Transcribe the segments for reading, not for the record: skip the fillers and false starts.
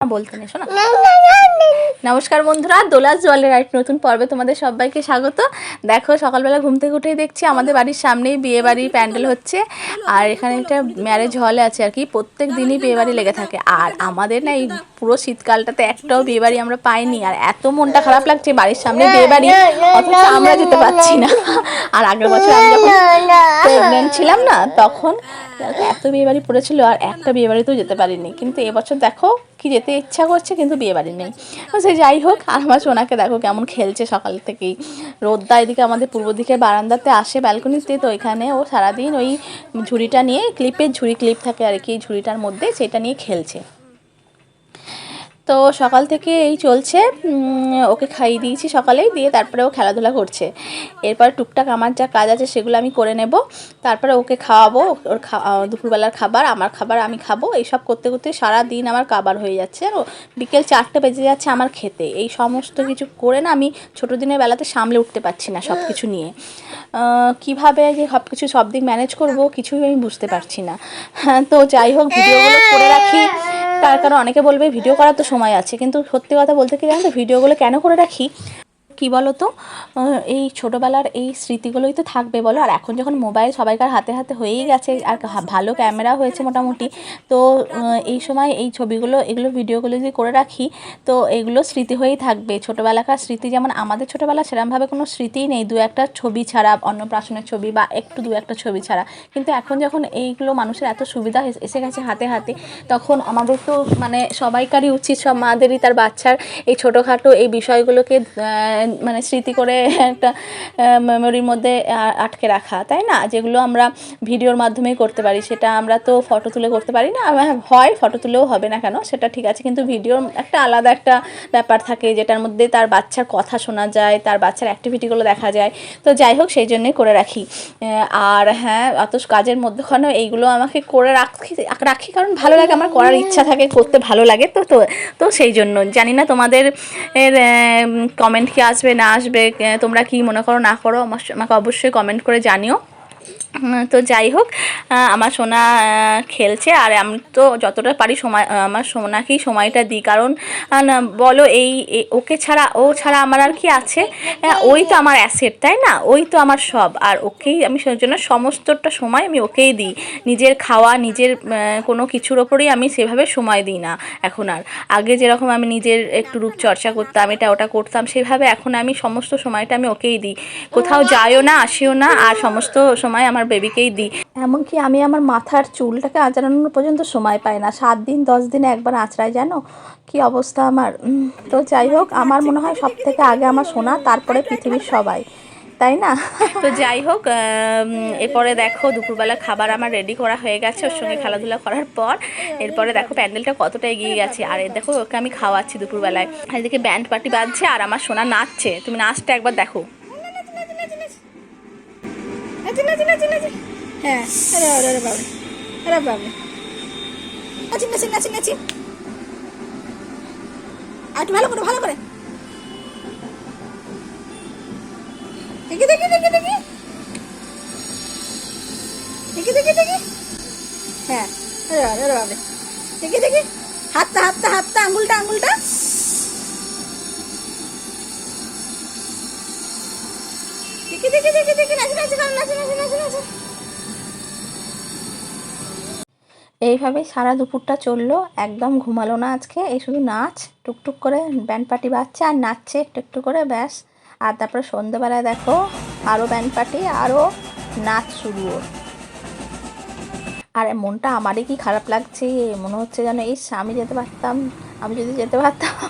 বলতে নেই শোনা। নমস্কার বন্ধুরা, দোলাস জলের এক নতুন পর্বে তোমাদের সবাইকে স্বাগত। দেখো সকালবেলা ঘুম থেকে উঠেই দেখছি আমাদের বাড়ির সামনেই বিয়ে বাড়ির প্যান্ডেল হচ্ছে, আর এখানে একটা ম্যারেজ হল আছে আর কি। প্রত্যেক দিনই বিয়ে বাড়ি লেগে থাকে, আর আমাদের না এই পুরো শীতকালটাতে একটাও বিয়ে বাড়ি আমরা পাইনি, আর এত মনটা খারাপ লাগছে বাড়ির সামনে বিয়ে বাড়ি অথচ আমরা যেতে পারছি না। আর আগের বছর আমি যখন প্রেগনেন্ট ছিলাম না তখন এত বিয়ে বাড়ি পড়েছিল, আর একটা বিয়ে বাড়িতেও যেতে পারিনি। কিন্তু এবছর দেখো কি যেতে ইচ্ছা করছে, কিন্তু বিয়ে বাড়ি নেই। সে যাই হোক, আর আমার সোনাকে দেখো কেমন খেলছে সকাল থেকেই। রোদটা এদিকে আমাদের পূর্ব দিকে বারান্দাতে আসে ব্যালকনিতে, তো এখানে ও সারাদিন ওই ঝুড়িটা নিয়ে, ক্লিপের ঝুড়ি ক্লিপ থাকে আর কি ঝুড়িটার মধ্যে, সেটা নিয়ে খেলছে। তো সকাল থেকে এই চলছে। ওকে খাইয়ে দিয়েছি সকালেই, দিয়ে তারপরে ও খেলাধুলা করছে। এরপর টুকটাক আমার যা কাজ আছে সেগুলো আমি করে নেব, তারপরে ওকে খাওয়াবো। ওর দুপুরবেলার খাবার, আমার খাবার আমি খাবো। এইসব করতে করতে সারা দিন আমার কাবার হয়ে যাচ্ছে, আর বিকেল 4টে বেজে যাচ্ছে আমার খেতে। এই সমস্ত কিছু করে না আমি ছোটো দিনের বেলাতে সামলে উঠতে পারছি না সব কিছু নিয়ে। কীভাবে যে সব দিক ম্যানেজ করব কিছুই আমি বুঝতে পারছি না। তো যাই হোক, ভিডিওগুলো করে রাখি, তার কারণ অনেকে বলবে ভিডিও করার তো সময় আছে, কিন্তু সত্যি কথা বলতে কি জানো তো, ভিডিওগুলো কেন করে রাখি কি বলো তো, এই ছোটোবেলার এই স্মৃতিগুলোই তো থাকবে বলো। আর এখন যখন মোবাইল সবাইকার হাতে হাতে হয়েই গেছে, আর ভালো ক্যামেরা হয়েছে মোটামুটি, তো এই সময় এই ছবিগুলো, এগুলো ভিডিওগুলো যদি করে রাখি তো এগুলো স্মৃতি হয়েই থাকবে। ছোটোবেলাকার স্মৃতি, যেমন আমাদের ছোটোবেলা সেরকমভাবে কোনো স্মৃতিই নেই, দু একটা ছবি ছাড়া, অন্নপ্রাশনের ছবি বা একটু দু একটা ছবি ছাড়া। কিন্তু এখন যখন এইগুলো মানুষের এত সুবিধা এসে গেছে হাতে হাতে, তখন আমাদের তো মানে সবাইকারই উচিত, সব মাদেরই তার বাচ্চার এই ছোটোখাটো এই বিষয়গুলোকে মানে স্মৃতি করে একটা মেমোরির মধ্যে আটকে রাখা, তাই না? যেগুলো আমরা ভিডিওর মাধ্যমেই করতে পারি, সেটা আমরা তো ফটো তুলে করতে পারি না। হয় ফটো তুলেও হবে না কেন, সেটা ঠিক আছে, কিন্তু ভিডিওর একটা আলাদা একটা ব্যাপার থাকে, যেটার মধ্যে তার বাচ্চার কথা শোনা যায়, তার বাচ্চার অ্যাক্টিভিটিগুলো দেখা যায়। তো যাই হোক, সেই জন্যই করে রাখি। আর হ্যাঁ, অত কাজের মধ্যেখানেও এইগুলো আমাকে করে রাখি কারণ ভালো লাগে, আমার করার ইচ্ছা থাকে, করতে ভালো লাগে। তো তো তো সেই জন্য জানি না তোমাদের কমেন্ট কি আসবে না আসবে, তোমরা কি মনে করো না করো আমাকে অবশ্যই কমেন্ট করে জানিও। তো যাই হোক, আমার সোনা খেলছে, আর আমি তো যতটা পারি সময় আমার সোনাকেই সময়টা দিই, কারণ বলো এই ওকে ছাড়া, ও ছাড়া আমার আর কি আছে? ওই তো আমার অ্যাসেট, তাই না? ওই তো আমার সব, আর ওকেই আমি সেই জন্য সমস্তটা সময় আমি ওকেই দিই। নিজের খাওয়া, নিজের কোনো কিছুর ওপরেই আমি সেভাবে সময় দিই না এখন। আর আগে যেরকম আমি নিজের একটু রূপচর্চা করতাম, এটা ওটা করতাম, সেভাবে এখন আমি সমস্ত সময়টা আমি ওকেই দিই। কোথাও যাইও না, আসিও না, আর সমস্ত সময় আমার বেবিকেই দিই। এমনকি আমি আমার মাথার চুলটাকে আঁচড়ানোর পর্যন্ত সময় পাই না, 7 দিন 10 দিনে একবার আঁচড়াই, জানো কি অবস্থা আমার। তো যাই হোক, আমার মনে হয় সব থেকে আগে আমার সোনা, তারপরে পৃথিবীর সবাই, তাই না? তো যাই হোক, এরপরে দেখো দুপুরবেলা খাবার আমার রেডি করা হয়ে গেছে ওর সঙ্গে খেলাধুলা করার পর। এরপরে দেখো প্যান্ডেলটা কতটা এগিয়ে গেছে, আর দেখো ওকে আমি খাওয়াচ্ছি দুপুরবেলায়। আর এদিকে ব্যান্ড পার্টি বাজছে, আর আমার সোনা নাচছে। তুমি নাচটা একবার দেখো। হ্যাঁ, ভালো করে ভালো করে দেখি দেখি দেখি দেখি দেখি দেখি দেখি হ্যাঁ, দেখি দেখি হাতটা হাতটা হাতটা আঙুলটা আঙুলটা দেখি দেখি দেখি দেখি নাচি নাচি নাচি নাচি নাচি নাচি। এইভাবেই সারা দুপুরটা চললো, একদম ঘুমালো না আজকে। এই শুধু নাচ, টুকটুক করে ব্যান্ড পার্টি বাজছে আর নাচছে একটু একটু করে, ব্যাস। আর তারপরে সন্ধ্যেবেলায় দেখো আরও ব্যান্ড পার্টি, আরও নাচ শুরু ওর। আর মনটা আমারই কি খারাপ লাগছে, মনে হচ্ছে যেন এই আমি যেতে পারতাম, আমি যদি যেতে পারতাম।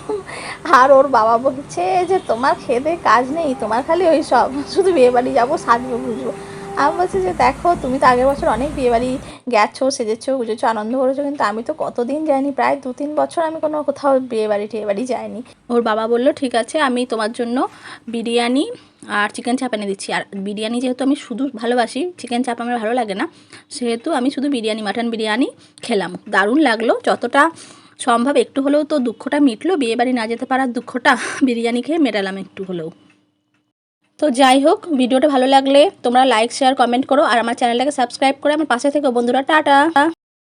আর ওর বাবা বলছে যে তোমার খেতে কাজ নেই, তোমার খালি ওই সব, শুধু বিয়েবাড়ি যাবো, সাজবো বুঝবো। আমি বলছি যে দেখো, তুমি তো আগের বছর অনেক বিয়েবাড়ি গেছো, সেজেছো, বুঝেছো, আনন্দ করেছো, কিন্তু আমি তো কতদিন যাইনি, প্রায় 2-3 বছর আমি কোনো কোথাও টিয়েবাড়ি যাইনি। ওর বাবা বললো ঠিক আছে, আমি তোমার জন্য বিরিয়ানি আর চিকেন চাপ এনে দিচ্ছি। আর বিরিয়ানি যেহেতু আমি শুধু ভালোবাসি, চিকেন চাপ আমার ভালো লাগে না, সেহেতু আমি শুধু বিরিয়ানি, মাটন বিরিয়ানি খেলাম। দারুণ লাগলো, যতটা সম্ভব একটু হলেও তো দুঃখটা মিটলো, বিয়েবাড়ি না যেতে পারার দুঃখটা বিরিয়ানি খেয়ে মেটালাম একটু হলেও। তো যাই হোক, ভিডিওটা ভালো লাগলে তোমরা লাইক শেয়ার কমেন্ট করো, আর আমার চ্যানেলটাকে সাবস্ক্রাইব করে আমার পাশে থেকো বন্ধুরা। টাটা।